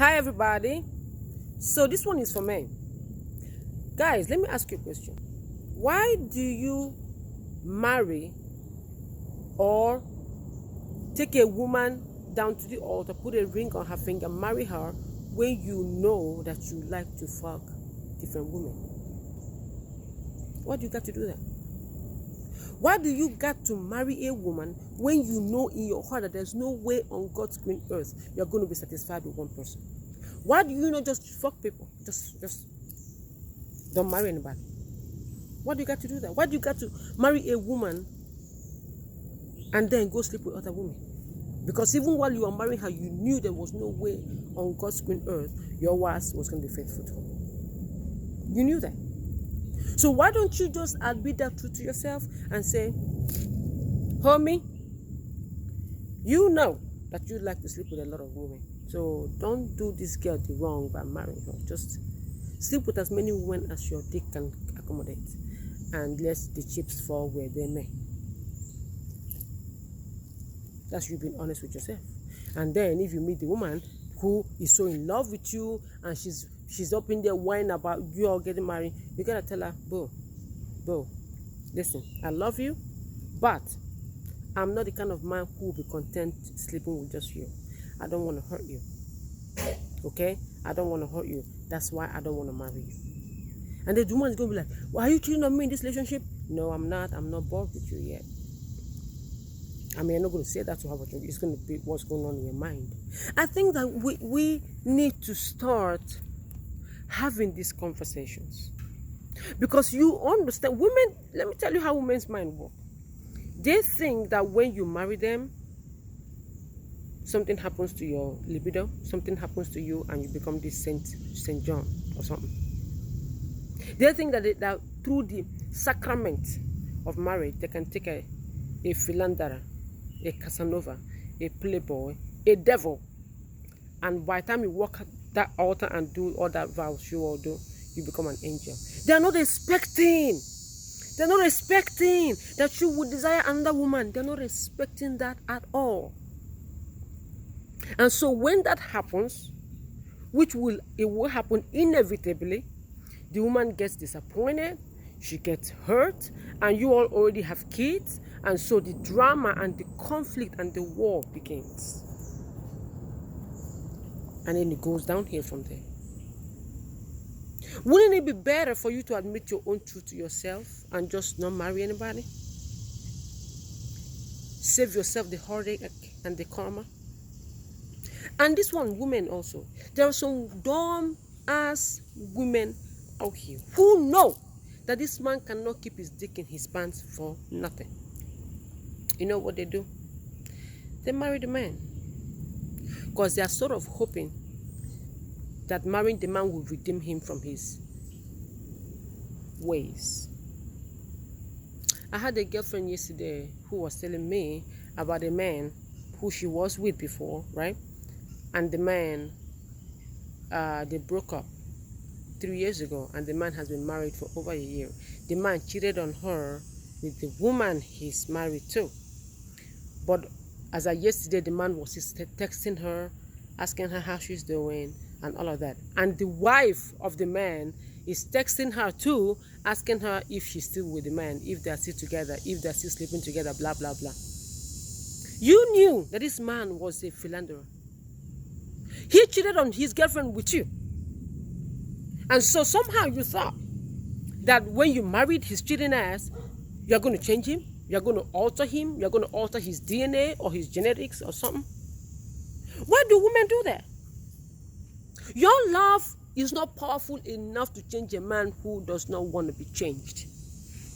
Hi, everybody. So this one is for men. Guys, let me ask you a question. Why do you marry or take a woman down to the altar, put a ring on her finger, marry her when you know that you like to fuck different women? Why do you got to do that? Why do you got to marry a woman when you know in your heart that there's no way on God's green earth you're going to be satisfied with one person? Why do you not just fuck people? Just don't marry anybody. Why do you got to do that? Why do you got to marry a woman and then go sleep with other women? Because even while you were marrying her, you knew there was no way on God's green earth your wife was going to be faithful to her. You knew that. So why don't you just admit that truth to yourself and say, homie, you know that you like to sleep with a lot of women. So don't do this girl the wrong by marrying her. Just sleep with as many women as your dick can accommodate. And let the chips fall where they may. That's you being honest with yourself. And then if you meet the woman who is so in love with you and she's up in there whining about you all getting married, you gotta tell her, boo, listen, I love you, but I'm not the kind of man who will be content sleeping with just you. I don't want to hurt you. Okay? I don't want to hurt you. That's why I don't want to marry you. And the woman is going to be like, why are you cheating on me in this relationship? No, I'm not. I'm not bored with you yet. I mean, I'm not going to say that to her, but it's going to be what's going on in your mind. I think that we need to start having these conversations. Because you understand, women, let me tell you how women's mind work. They think that when you marry them, something happens to your libido, something happens to you, and you become this Saint John or something. They think that through the sacrament of marriage, they can take a philanderer, a Casanova, a playboy, a devil, and by the time you walk that altar and do all that vows you all do, you become an angel. They are not expecting that you would desire another woman. They're not expecting that at all. And so when that happens, it will happen inevitably, the woman gets disappointed, she gets hurt, and you all already have kids, and so the drama and the conflict and the war begins. And then it goes downhill from there. Wouldn't it be better for you to admit your own truth to yourself and just not marry anybody? Save yourself the heartache and the karma. And this one, women also. There are some dumb ass women out here who know that this man cannot keep his dick in his pants for nothing. You know what they do? They marry the man. Because they are sort of hoping that marrying the man will redeem him from his ways. I had a girlfriend yesterday who was telling me about a man who she was with before, right? And the man, they broke up 3 years ago, and the man has been married for over a year. The man cheated on her with the woman he's married to. But as of yesterday, the man was texting her, asking her how she's doing, and all of that. And the wife of the man is texting her too, asking her if she's still with the man, if they're still together, if they're still sleeping together, blah, blah, blah. You knew that this man was a philanderer. He cheated on his girlfriend with you. And so somehow you thought that when you married his cheating ass, you're going to change him, you're going to alter him, you're going to alter his DNA or his genetics or something. Why do women do that? Your love is not powerful enough to change a man who does not want to be changed.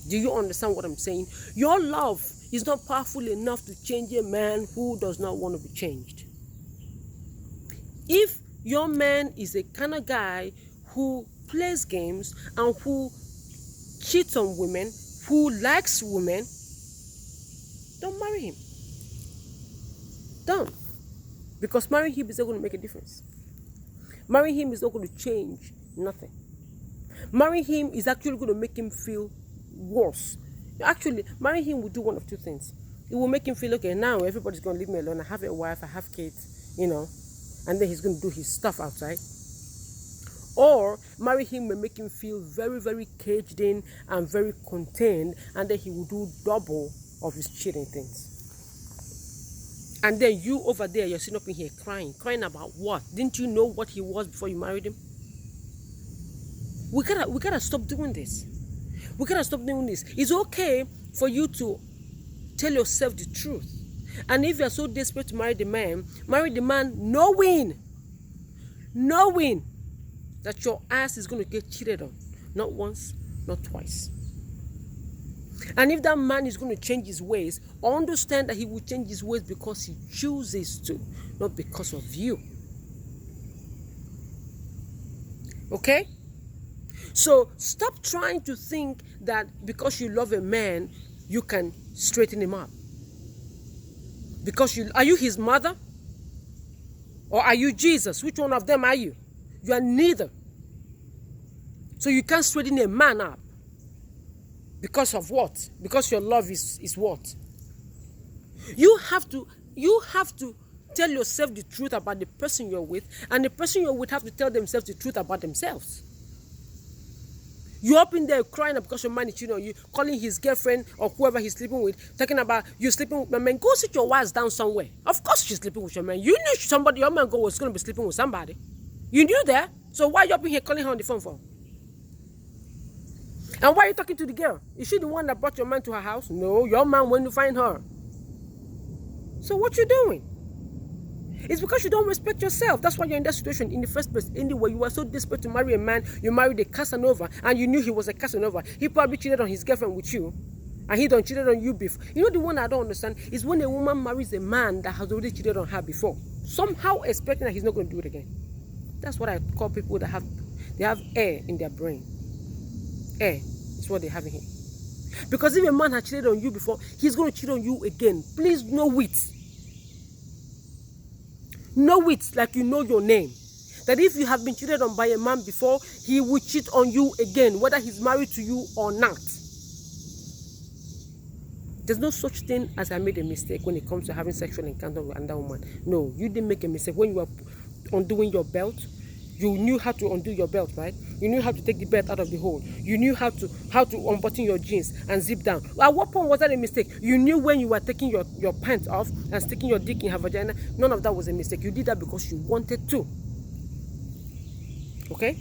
Do you understand what I'm saying? Your love is not powerful enough to change a man who does not want to be changed. If your man is a kind of guy who plays games and who cheats on women, who likes women, don't marry him. Don't. Because marrying him is not going to make a difference. Marrying him is not going to change nothing. Marrying him is actually going to make him feel worse. Actually, marrying him will do one of two things. It will make him feel, okay, now everybody's going to leave me alone. I have a wife, I have kids, you know. and then he's going to do his stuff outside. Or marry him and make him feel very, very caged in and very contained, and then he will do double of his cheating things. And then you over there, you're sitting up in here crying about what? Didn't you know what he was before you married him? We gotta stop doing this. We gotta stop doing this. It's okay for you to tell yourself the truth. And if you're so desperate to marry the man knowing that your ass is going to get cheated on. Not once, not twice. And if that man is going to change his ways, understand that he will change his ways because he chooses to, not because of you. Okay? So stop trying to think that because you love a man, you can straighten him up. Because are you his mother? Or are you Jesus? Which one of them are you? You are neither. So you can't straighten a man up. Because of what? Because your love is what? You have to tell yourself the truth about the person you're with, and the person you're with have to tell themselves the truth about themselves. You're up in there crying because your man is cheating on you, calling his girlfriend or whoever he's sleeping with, talking about you sleeping with my man. Go sit your wives down somewhere. Of course she's sleeping with your man. You knew your man was going to be sleeping with somebody. You knew that. So why are you up in here calling her on the phone for? And why are you talking to the girl? Is she the one that brought your man to her house? No, your man went to find her. So what you doing? It's because you don't respect yourself. That's why you're in that situation in the first place. Anyway, you were so desperate to marry a man. You married a Casanova, and you knew he was a Casanova. He probably cheated on his girlfriend with you, and he done cheated on you before. You know the one I don't understand is when a woman marries a man that has already cheated on her before, somehow expecting that he's not going to do it again. That's what I call people that have air in their brain. Air is what they have in here. Because if a man has cheated on you before, he's going to cheat on you again. Please know it. Know it like you know your name. That if you have been cheated on by a man before, he will cheat on you again, whether he's married to you or not. There's no such thing as I made a mistake when it comes to having sexual encounter with another woman. No, you didn't make a mistake. When you were undoing your belt, you knew how to undo your belt, right? You knew how to take the belt out of the hole. You knew how to unbutton your jeans and zip down. At what point was that a mistake? You knew when you were taking your pants off and sticking your dick in her vagina. None of that was a mistake. You did that because you wanted to. Okay?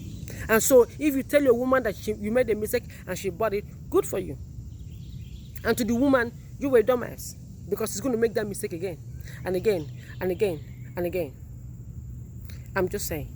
And so if you tell your woman that you made a mistake and she bought it, good for you. And to the woman, you were a dumbass because she's going to make that mistake again and again and again and again. I'm just saying.